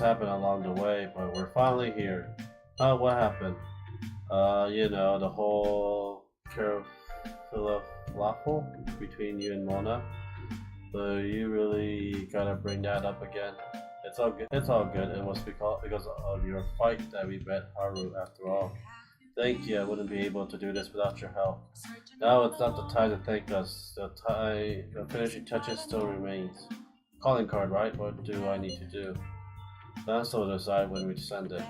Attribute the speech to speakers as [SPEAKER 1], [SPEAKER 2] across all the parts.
[SPEAKER 1] happened along the way, but we're finally here. Oh, what happened? You know, the whole falafel between you and Mona. So you really gotta bring that up again. It's all good. It's all good. It was because of your fight that we met Haru after all. Thank you. I wouldn't be able to do this without your help. Now it's not the time to thank us. The finishing touches still remains. Calling card, right? What do I need to do? Lance will decide when we send it.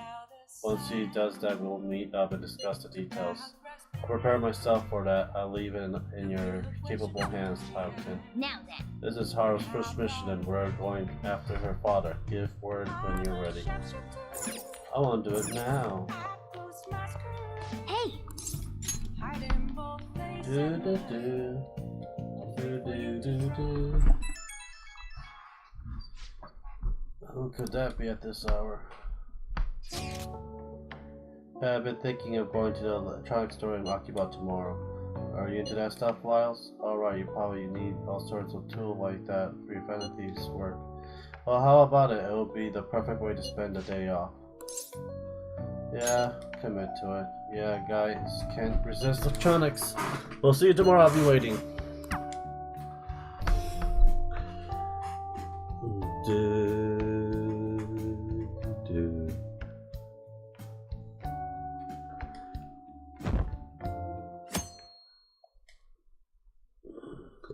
[SPEAKER 1] Once he does that, we'll meet up and discuss the details. I'll prepare myself for that. I'll leave it in your capable hands, Tyleton.
[SPEAKER 2] Now then.
[SPEAKER 1] This is Haru's first mission and we're going after her father. Give word when you're ready. I want to do it now.
[SPEAKER 2] Hey!
[SPEAKER 1] Do do do. Do do do do. Who could that be at this hour? I've been thinking of going to the electronics store in Akiba tomorrow. Are you into that stuff, Lyles? Alright, you probably need all sorts of tools like that for your vanities work. Well, how about it? It will be the perfect way to spend the day off. Yeah, commit to it. Yeah, guys, can't resist electronics. We'll see you tomorrow, I'll be waiting.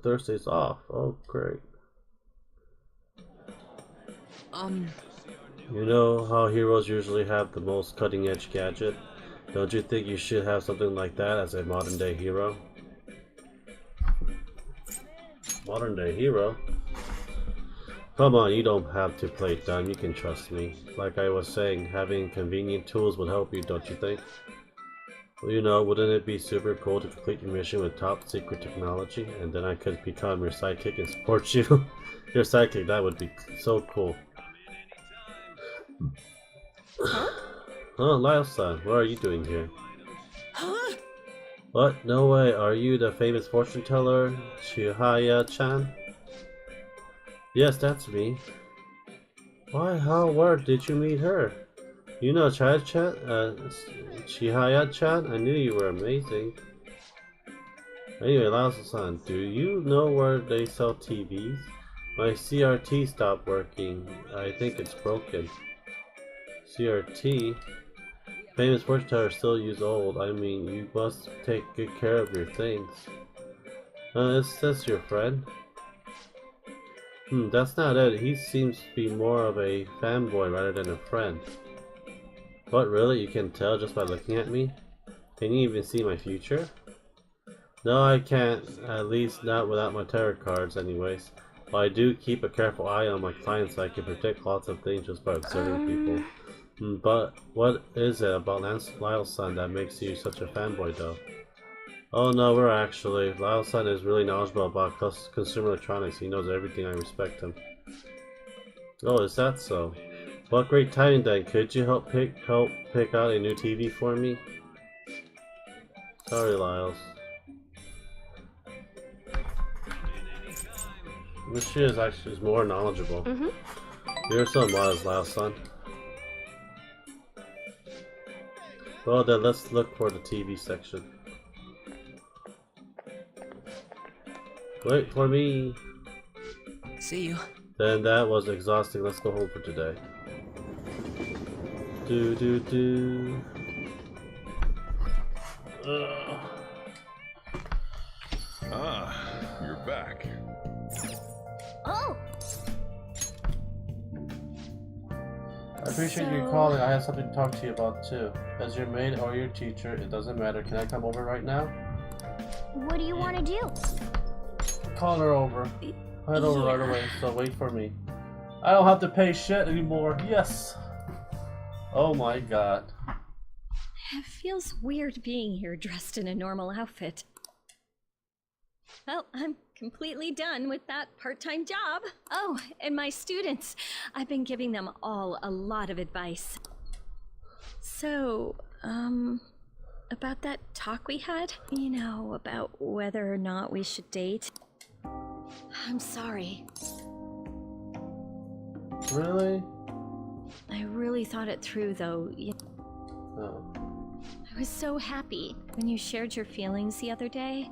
[SPEAKER 1] Thursday's off. Oh, great. You know how heroes usually have the most cutting-edge gadget? Don't you think you should have something like that as a modern-day hero? Modern-day hero? Come on, you don't have to play dumb. You can trust me. Like I was saying, having convenient tools would help you, don't you think? Well, you know, wouldn't it be super cool to complete your mission with top secret technology, and then I could become your sidekick and support you? Your sidekick, that would be so cool.
[SPEAKER 2] Huh?
[SPEAKER 1] Oh, Lyle-san, what are you doing here?
[SPEAKER 2] Huh?
[SPEAKER 1] What? No way, are you the famous fortune teller, Chihaya-chan? Yes, that's me. Why, how, where did you meet her? You know Chihaya-chan? Chihaya-chan? I knew you were amazing. Anyway, Lyle-san, do you know where they sell TVs? My CRT stopped working. I think it's broken. CRT? Famous fortune tellers still use old. I mean, you must take good care of your things. Is this your friend? That's not it. He seems to be more of a fanboy rather than a friend. What, really? You can tell just by looking at me? Can you even see my future? No, I can't. At least not without my tarot cards anyways. But I do keep a careful eye on my clients so I can predict lots of things just by observing people. But what is it about Lyle-san that makes you such a fanboy though? Oh no, we're actually. Lyle-san is really knowledgeable about consumer electronics. He knows everything. I respect him. Oh, is that so? What great timing then. Could you help pick out a new TV for me? Sorry, Lyles. This she is actually more knowledgeable. You're so modest, Lyles-san. Well then, let's look for the TV section. Wait for me.
[SPEAKER 3] See you.
[SPEAKER 1] Then that was exhausting. Let's go home for today. Do do do.
[SPEAKER 4] Ah, you're back.
[SPEAKER 2] Oh!
[SPEAKER 1] I appreciate you calling. I have something to talk to you about too. As your maid or your teacher, it doesn't matter. Can I come over right now?
[SPEAKER 2] What do you want to do?
[SPEAKER 1] Call her over. Head over right away, so wait for me. I don't have to pay shit anymore. Yes! Oh my god.
[SPEAKER 5] It feels weird being here dressed in a normal outfit. Well, I'm completely done with that part-time job. Oh, and my students. I've been giving them all a lot of advice. So, about that talk we had? You know, about whether or not we should date. I'm sorry.
[SPEAKER 1] Really?
[SPEAKER 5] I really thought it through, though.
[SPEAKER 1] Oh.
[SPEAKER 5] I was so happy when you shared your feelings the other day.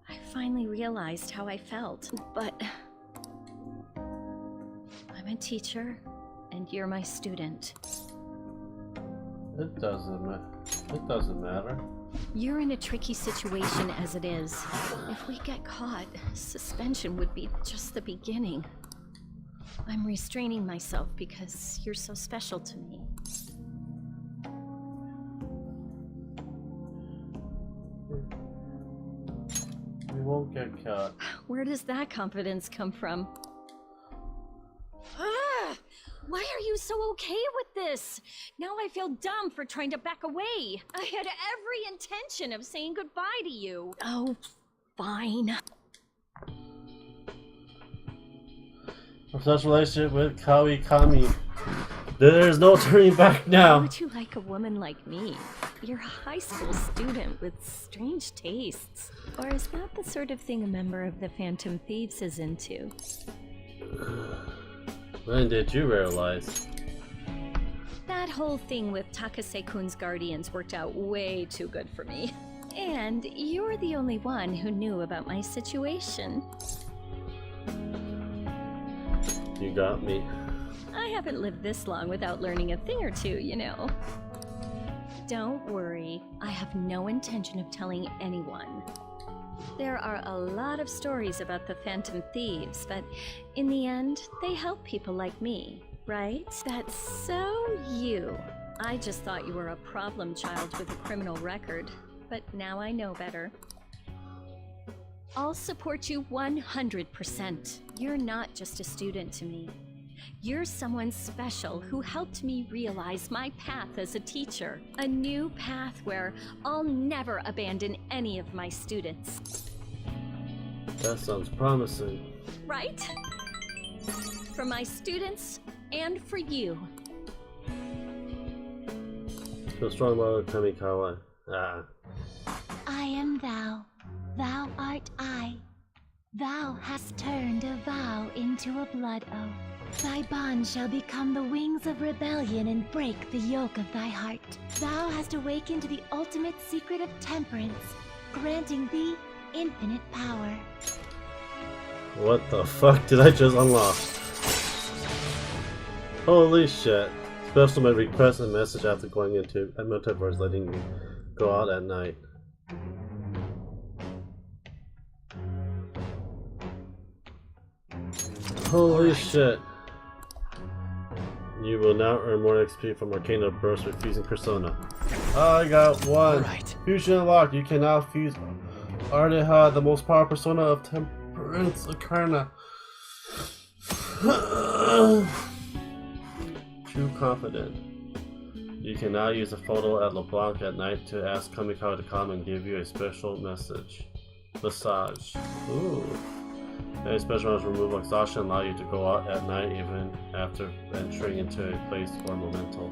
[SPEAKER 5] I finally realized how I felt, but I'm a teacher, and you're my student.
[SPEAKER 1] It doesn't matter.
[SPEAKER 5] You're in a tricky situation as it is. If we get caught, suspension would be just the beginning. I'm restraining myself because you're so special to me.
[SPEAKER 1] We won't get caught.
[SPEAKER 5] Where does that confidence come from? Ah! Why are you so okay with this? Now I feel dumb for trying to back away. I had every intention of saying goodbye to you. Oh, fine.
[SPEAKER 1] A such relationship with Kami. There's no turning back
[SPEAKER 5] How
[SPEAKER 1] now.
[SPEAKER 5] would you like a woman like me? You're a high school student with strange tastes. Or is that the sort of thing a member of the Phantom Thieves is into?
[SPEAKER 1] When did you realize?
[SPEAKER 5] That whole thing with Takase-kun's guardians worked out way too good for me. And you're the only one who knew about my situation.
[SPEAKER 1] You got me.
[SPEAKER 5] I haven't lived this long without learning a thing or two, you know. Don't worry, I have no intention of telling anyone. There are a lot of stories about the Phantom Thieves, but in the end, they help people like me, right? That's so you. I just thought you were a problem child with a criminal record, but now I know better. I'll support you 100%. You're not just a student to me. You're someone special who helped me realize my path as a teacher. A new path where I'll never abandon any of my students.
[SPEAKER 1] That sounds promising.
[SPEAKER 5] Right? For my students and for you.
[SPEAKER 1] Feel strong about Kamikawa. Ah.
[SPEAKER 2] I am thou, thou art I. Thou hast turned a vow into a blood oath. Thy bond shall become the wings of rebellion and break the yoke of thy heart. Thou hast awakened to the ultimate secret of temperance, granting thee infinite power.
[SPEAKER 1] What the fuck did I just unlock? Holy shit. Special may request a message after going into a multiverse letting you go out at night. Holy shit. You will now earn more XP from Arcana Burst with fusing Persona. I got one!
[SPEAKER 3] Alright.
[SPEAKER 1] Fusion unlocked. You can now fuse Ardeha, the most powerful persona of Temperance Arcana. Too confident. You can now use a photo at LeBlanc at night to ask Kamikawa to come and give you a special message. Massage. Ooh. Any special ones remove exhaustion, allow you to go out at night even after entering into a place or memento.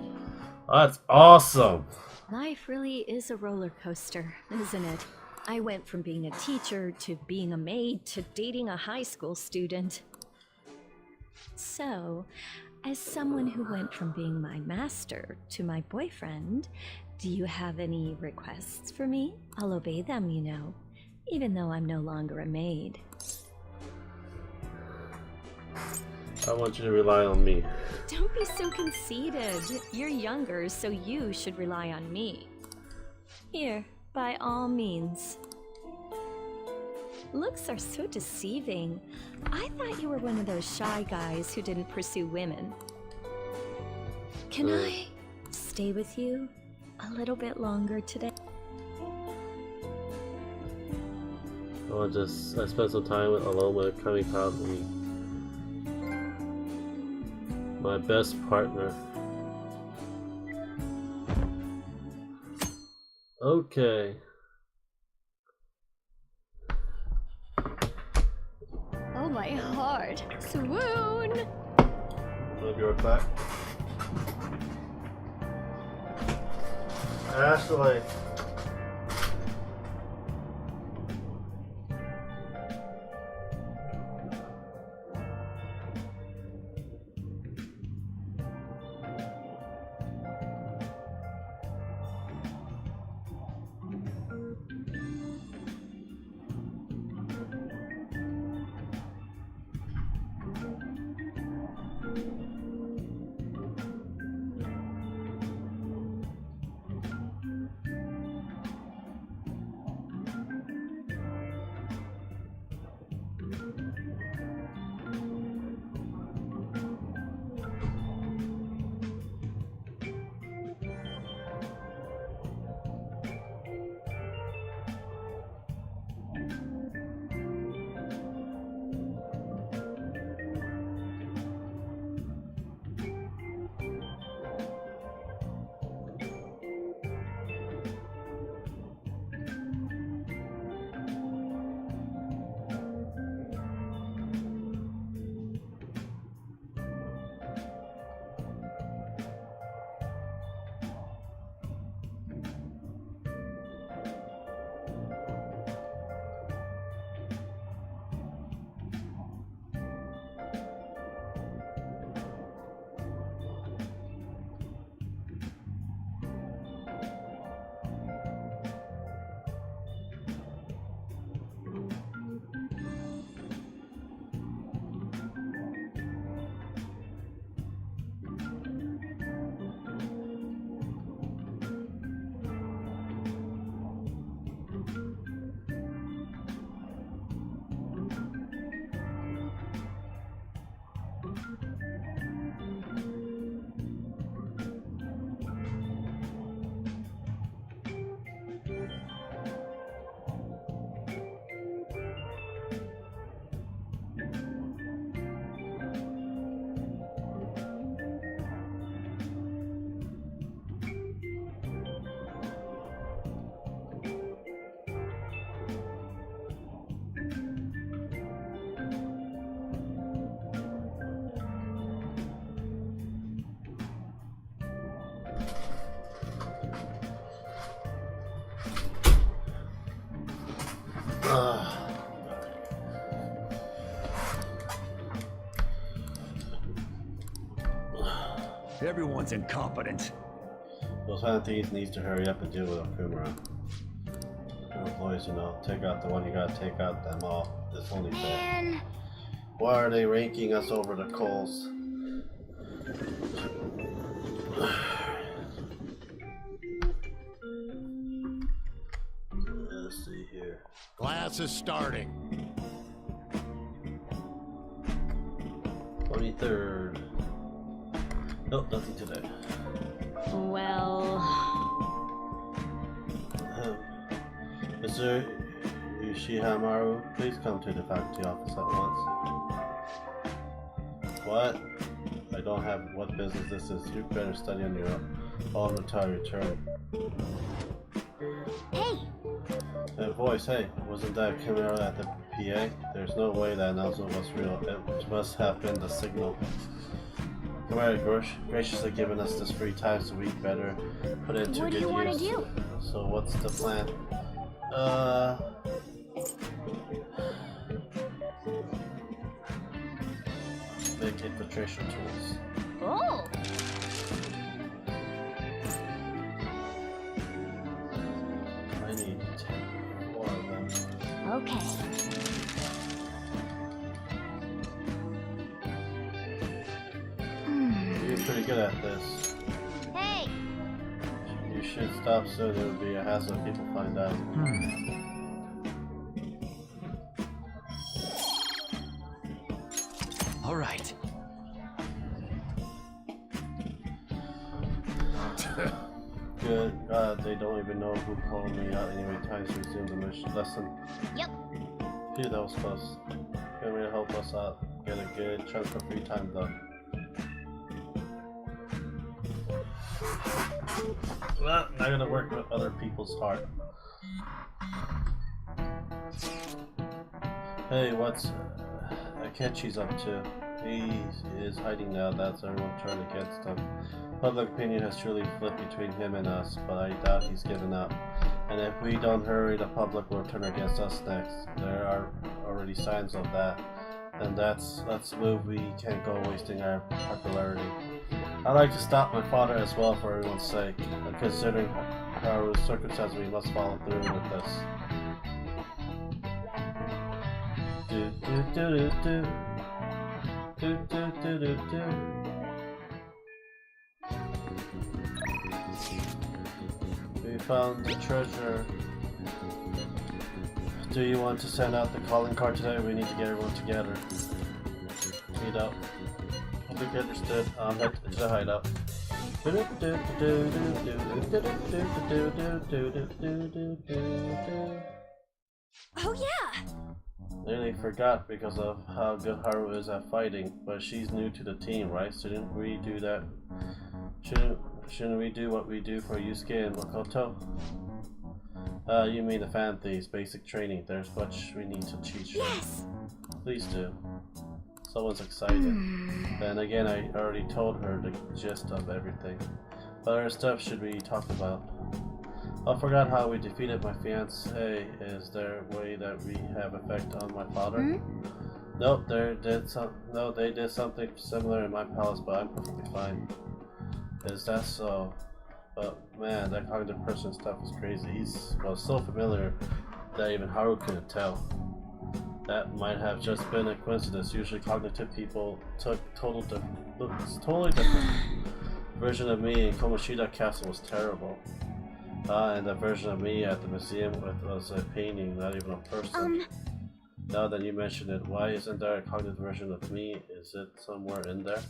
[SPEAKER 1] That's awesome!
[SPEAKER 5] Life really is a roller coaster, isn't it? I went from being a teacher to being a maid to dating a high school student. So, as someone who went from being my master to my boyfriend, do you have any requests for me? I'll obey them, you know, even though I'm no longer a maid.
[SPEAKER 1] I want you to rely on me.
[SPEAKER 5] Don't be so conceited. You're younger, so you should rely on me. Here, by all means. Looks are so deceiving. I thought you were one of those shy guys who didn't pursue women. Can I stay with you a little bit longer today?
[SPEAKER 1] I spent some time alone with Kamikawa, my best partner. Okay.
[SPEAKER 5] Oh, my heart. Swoon!
[SPEAKER 1] I'll be right back. Ashley.
[SPEAKER 4] Everyone's incompetent.
[SPEAKER 1] Those fancies needs to hurry up and deal with Okumura. Employees, you know, take out the one you gotta take out them all. It's only fair. Why are they ranking us over the coals? Let's see here.
[SPEAKER 6] Class is starting.
[SPEAKER 1] 23rd. Nope, nothing today.
[SPEAKER 5] Well...
[SPEAKER 1] Mr. Yoshihamaru, please come to the faculty office at once. What? I don't have what business this is. You better study on your own until I return.
[SPEAKER 2] Hey!
[SPEAKER 1] Voice, hey, wasn't that camera at the PA? There's no way that announcement was real. It must have been the signal. Amariah graciously giving us this free time so we better put it to good use. What do you want to do? So what's the plan? Make infiltration tools.
[SPEAKER 2] Oh!
[SPEAKER 1] I need 4 of them.
[SPEAKER 2] Okay.
[SPEAKER 1] You're pretty good at this.
[SPEAKER 2] Hey!
[SPEAKER 1] You should stop soon. It would be a hassle if people find out.
[SPEAKER 3] All right.
[SPEAKER 1] Good God, they don't even know who called me out anyway. Time to resume the lesson.
[SPEAKER 2] Yep.
[SPEAKER 1] Phew, that was close. Can't really help us out. Get a good chunk of free time though. Well, I'm gonna work with other people's heart. Hey, what's Akechi's up to? He is hiding now. That's everyone turned against him. Public opinion has truly flipped between him and us, but I doubt he's given up. And if we don't hurry, the public will turn against us next. There are already signs of that. And let's move. We can't go wasting our popularity. I'd like to stop my father as well for everyone's sake. And considering our circumstances, we must follow through with this. Do do do do do do do do do. We found the treasure. Do you want to send out the calling card today? We need to get everyone together. Meet up. I think I understood. Head to the hideout.
[SPEAKER 5] Oh yeah!
[SPEAKER 1] Nearly forgot because of how good Haru is at fighting, but she's new to the team, right? Shouldn't we do that? Shouldn't we do what we do for Yusuke and Makoto? You mean the fan thieves, basic training. There's much we need to teach her.
[SPEAKER 5] Yes!
[SPEAKER 1] Please do. Someone's excited. Then again, I already told her the gist of everything. But other stuff should we talk about? I forgot how we defeated my fiancé. Is there a way that we have effect on my father? Nope, they did something similar in my palace, but I'm perfectly fine. Is that so? But man, that cognitive person stuff is crazy. He's so familiar that even Haru couldn't tell. That might have just been a coincidence. Usually cognitive people took totally different. The version of me in Kamoshida Castle was terrible. And the version of me at the museum was a painting, not even a person. Now that you mention it, why isn't there a cognitive version of me? Is it somewhere in there?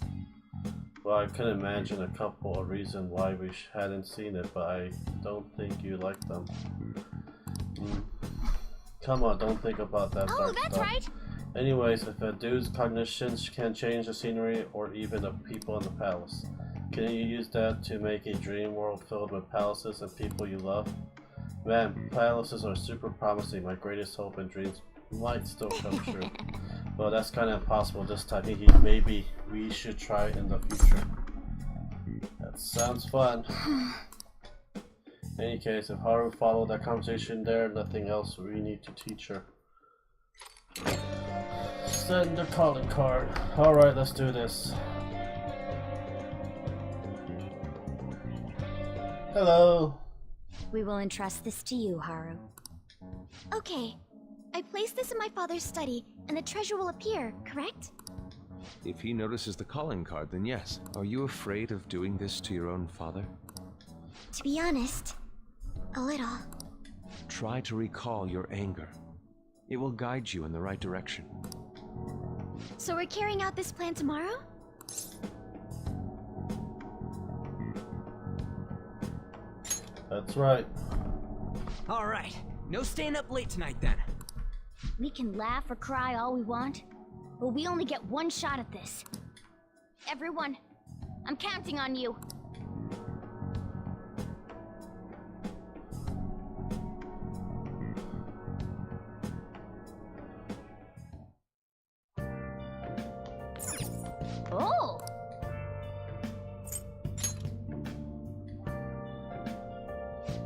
[SPEAKER 1] Well, I could imagine a couple of reasons why we hadn't seen it, but I don't think you like them. Come on, don't think about that dark
[SPEAKER 2] that's
[SPEAKER 1] stuff.
[SPEAKER 2] right.
[SPEAKER 1] Anyways, if a dude's cognitions can change the scenery or even the people in the palace, can you use that to make a dream world filled with palaces and people you love? Man, palaces are super promising. My greatest hope and dreams might still come true. Well, that's kind of impossible this time. Maybe we should try in the future. That sounds fun. In any case, if Haru followed that conversation there, nothing else we need to teach her. Send the calling card. Alright, let's do this. Hello.
[SPEAKER 2] We will entrust this to you, Haru. Okay. I place this in my father's study, and the treasure will appear, correct?
[SPEAKER 4] If he notices the calling card, then yes. Are you afraid of doing this to your own father?
[SPEAKER 2] To be honest, a little.
[SPEAKER 4] Try to recall your anger. It will guide you in the right direction.
[SPEAKER 2] So we're carrying out this plan tomorrow?
[SPEAKER 1] That's right.
[SPEAKER 3] Alright, no staying up late tonight then.
[SPEAKER 2] We can laugh or cry all we want, but we only get one shot at this. Everyone, I'm counting on you. Oh!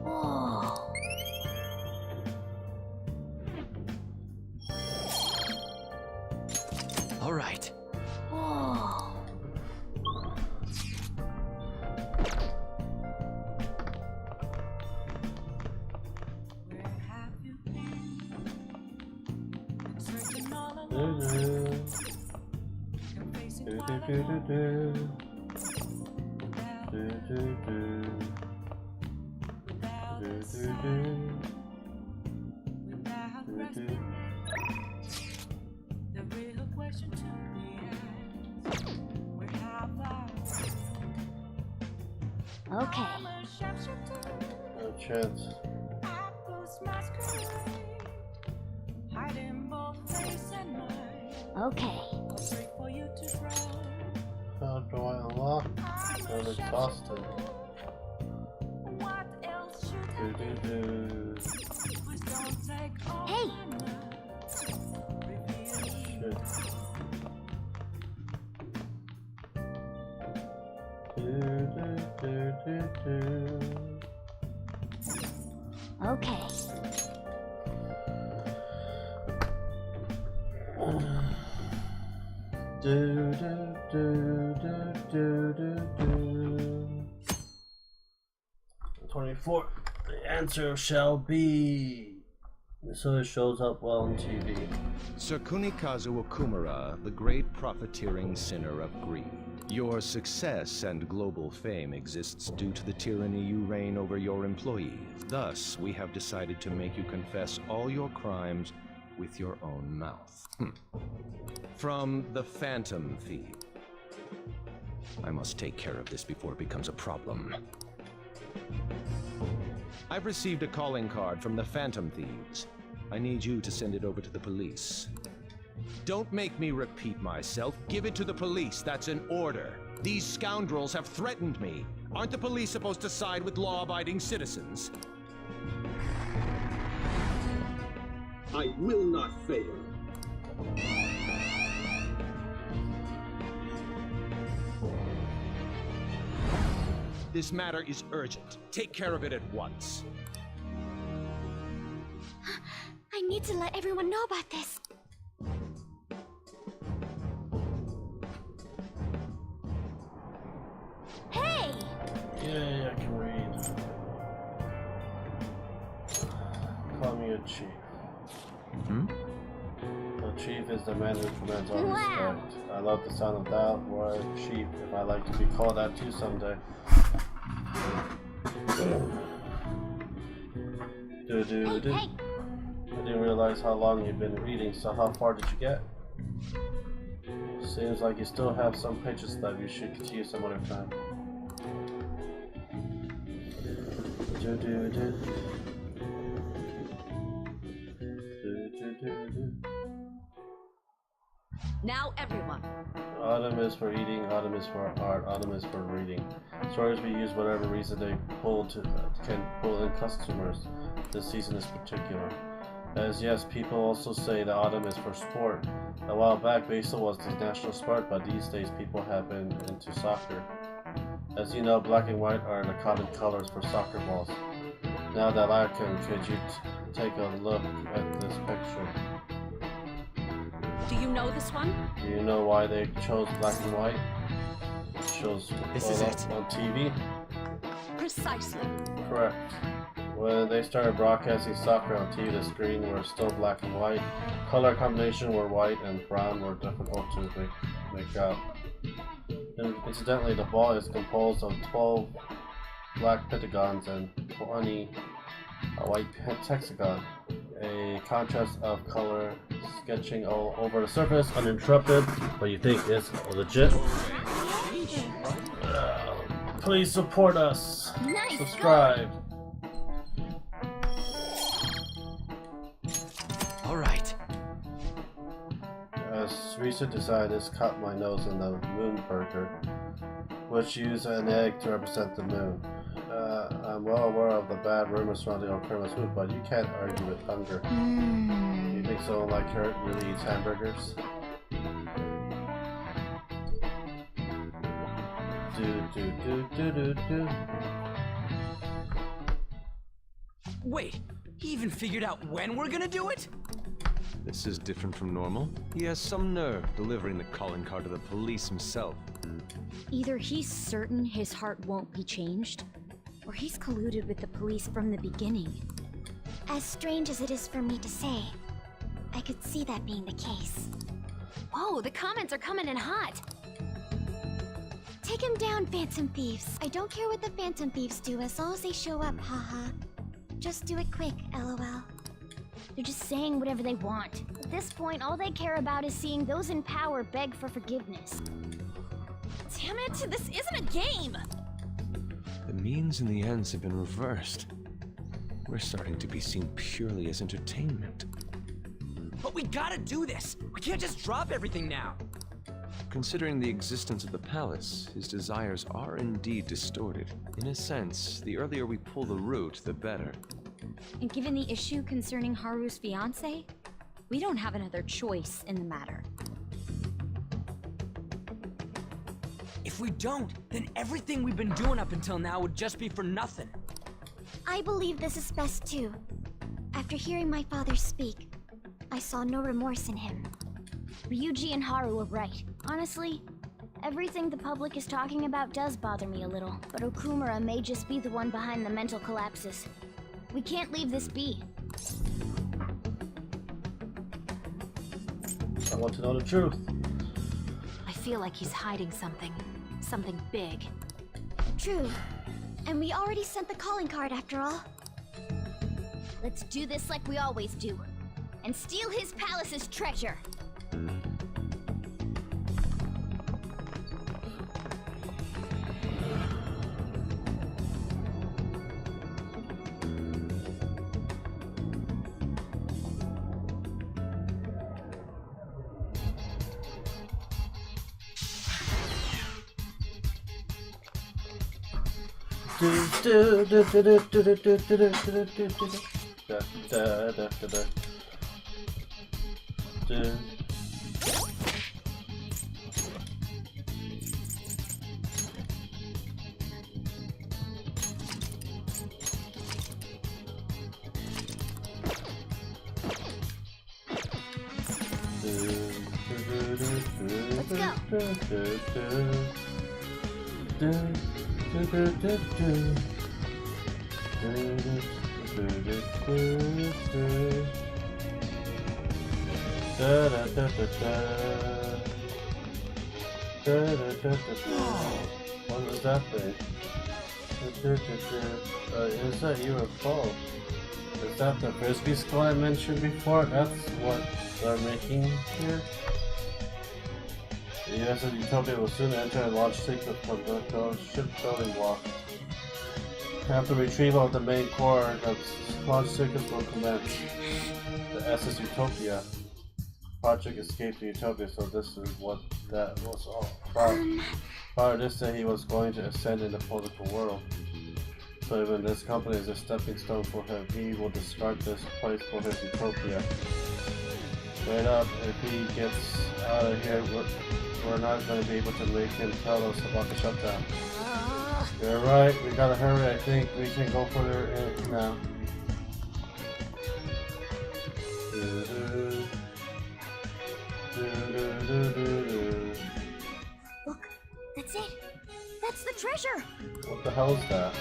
[SPEAKER 2] Whoa.
[SPEAKER 3] Alright.
[SPEAKER 2] Whoa. Okay.
[SPEAKER 1] No chance.
[SPEAKER 2] Okay.
[SPEAKER 1] How do I unlock? I'm exhausted.
[SPEAKER 2] Hey!
[SPEAKER 1] Shit.
[SPEAKER 2] Okay.
[SPEAKER 1] Do, do, do, do, do, do. 24. The answer shall be. So it shows up well on TV.
[SPEAKER 4] Sir Kunikazu Okumura, the great profiteering sinner of greed. Your success and global fame exists due to the tyranny you reign over your employees. Thus, we have decided to make you confess all your crimes with your own mouth. From the Phantom Thief. I must take care of this before it becomes a problem. I've received a calling card from the Phantom Thieves. I need you to send it over to the police. Don't make me repeat myself. Give it to the police. That's an order. These scoundrels have threatened me. Aren't the police supposed to side with law-abiding citizens?
[SPEAKER 7] I will not fail.
[SPEAKER 4] This matter is urgent. Take care of it at once.
[SPEAKER 2] I need to let everyone know about this. Hey!
[SPEAKER 1] Yay, I can read. Call me a chief. A chief is the man who commands all respect. I love the sound of that word, chief, if I like to be called that too someday.
[SPEAKER 2] Hey!
[SPEAKER 1] I didn't realize how long you've been reading, so how far did you get? Seems like you still have some pages left. You should continue some other time.
[SPEAKER 5] Now everyone.
[SPEAKER 1] Autumn is for eating, autumn is for art, autumn is for reading. Stories we use whatever reason they can pull in customers. This season is particular. As yes, people also say that autumn is for sport. A while back, baseball was the national sport, but these days people have been into soccer. As you know, black and white are the common colors for soccer balls. Now that I can, could you take a look at this picture?
[SPEAKER 5] Do you know this one?
[SPEAKER 1] Do you know why they chose black and white? It shows
[SPEAKER 3] This is it.
[SPEAKER 1] on TV.
[SPEAKER 8] Precisely.
[SPEAKER 1] Correct. When they started broadcasting soccer on TV, the screen were still black and white. Color combination were white and brown were difficult to make out. Incidentally, the ball is composed of 12 black pentagons and 20 white hexagon. A contrast of color sketching all over the surface, uninterrupted. What you think is legit? Please support us.
[SPEAKER 5] Nice.
[SPEAKER 1] Subscribe.
[SPEAKER 3] All right.
[SPEAKER 1] As recent design is caught my nose in the moon burger, which use an egg to represent the moon. I'm well aware of the bad rumors surrounding Okuma's food, but you can't argue with hunger. You think someone like her really eats hamburgers? Do.
[SPEAKER 3] Wait, he even figured out when we're gonna do it?
[SPEAKER 4] This is different from normal. He has some nerve delivering the calling card to the police himself.
[SPEAKER 5] Either he's certain his heart won't be changed, or he's colluded with the police from the beginning.
[SPEAKER 2] As strange as it is for me to say, I could see that being the case.
[SPEAKER 5] Whoa, the comments are coming in hot!
[SPEAKER 2] Take him down, Phantom Thieves. I don't care what the Phantom Thieves do as long as they show up, haha. Just do it quick, lol.
[SPEAKER 5] They're just saying whatever they want. At this point, all they care about is seeing those in power beg for forgiveness. Damn it, this isn't a game!
[SPEAKER 4] The means and the ends have been reversed. We're starting to be seen purely as entertainment.
[SPEAKER 3] But we gotta do this. We can't just drop everything now.
[SPEAKER 4] Considering the existence of the palace, his desires are indeed distorted. In a sense, the earlier we pull the root, the better.
[SPEAKER 5] And given the issue concerning Haru's fiancé, we don't have another choice in the matter.
[SPEAKER 3] If we don't, then everything we've been doing up until now would just be for nothing.
[SPEAKER 2] I believe this is best too. After hearing my father speak, I saw no remorse in him.
[SPEAKER 5] Ryuji and Haru were right. Honestly, everything the public is talking about does bother me a little, but Okumura may just be the one behind the mental collapses. We can't leave this be.
[SPEAKER 1] I want to know the truth.
[SPEAKER 8] I feel like he's hiding something. Something big.
[SPEAKER 2] True. And we already sent the calling card after all.
[SPEAKER 5] Let's do this like we always do. And steal his palace's treasure.
[SPEAKER 1] What was that thing? Is that UFO? Is that the frisbee skull I mentioned before? That's what they're making here? The US of Utopia will soon enter a launch sequence from the shipbuilding block. After retrieval of the main core, the launch sequence will commence. The SS Utopia project escaped to Utopia, so this is what that was all about. Prior to this day, he was going to ascend in the political world. So even this company is a stepping stone for him. He will discard this place for his Utopia. Straight up, if he gets out of here, we're not going to be able to make him tell us about the shutdown. You're right, we gotta hurry. I think we can go further in now.
[SPEAKER 5] Look, that's it. That's the treasure.
[SPEAKER 1] What the hell is that?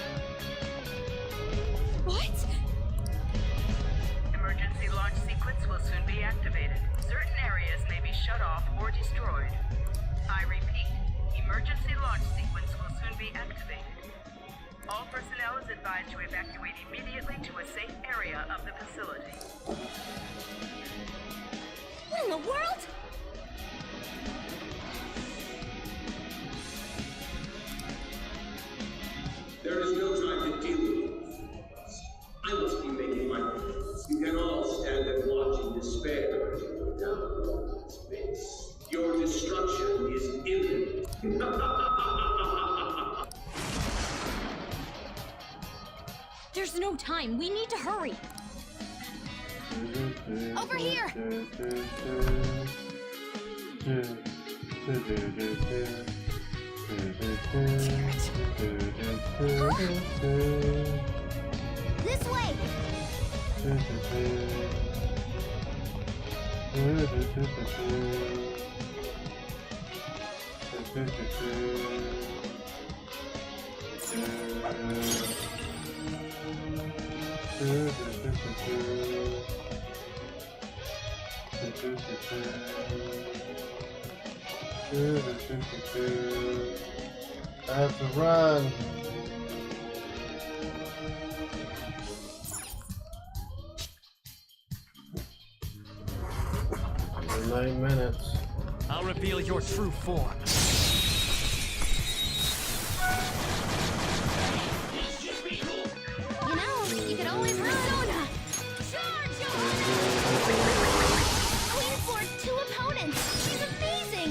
[SPEAKER 9] Evacuate immediately to a safe area of the facility.
[SPEAKER 5] What in the world?
[SPEAKER 7] There is no time to deal with you. I must be making my plans. You can all stand and watch in despair as you go down in space. Your destruction is imminent.
[SPEAKER 5] There's no time. We need to hurry. Over here! This way!
[SPEAKER 1] I have to run. 9 minutes.
[SPEAKER 3] I'll reveal your true form.
[SPEAKER 5] You know, you could always persona! Charge on! Queen forced 2 opponents! She's amazing!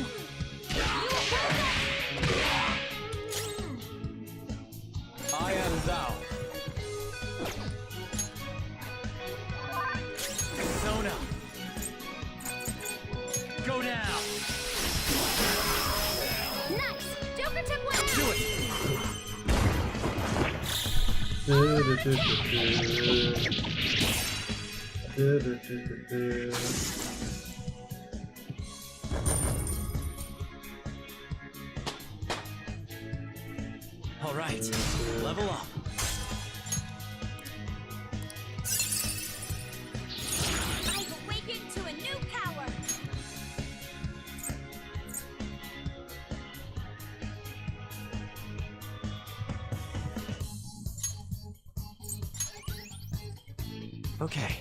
[SPEAKER 3] I am thou. Persona. Go down.
[SPEAKER 5] Nice! Joker took one out!
[SPEAKER 3] Do it. All right. Level up.
[SPEAKER 5] I've awakened to a new power!
[SPEAKER 3] Okay.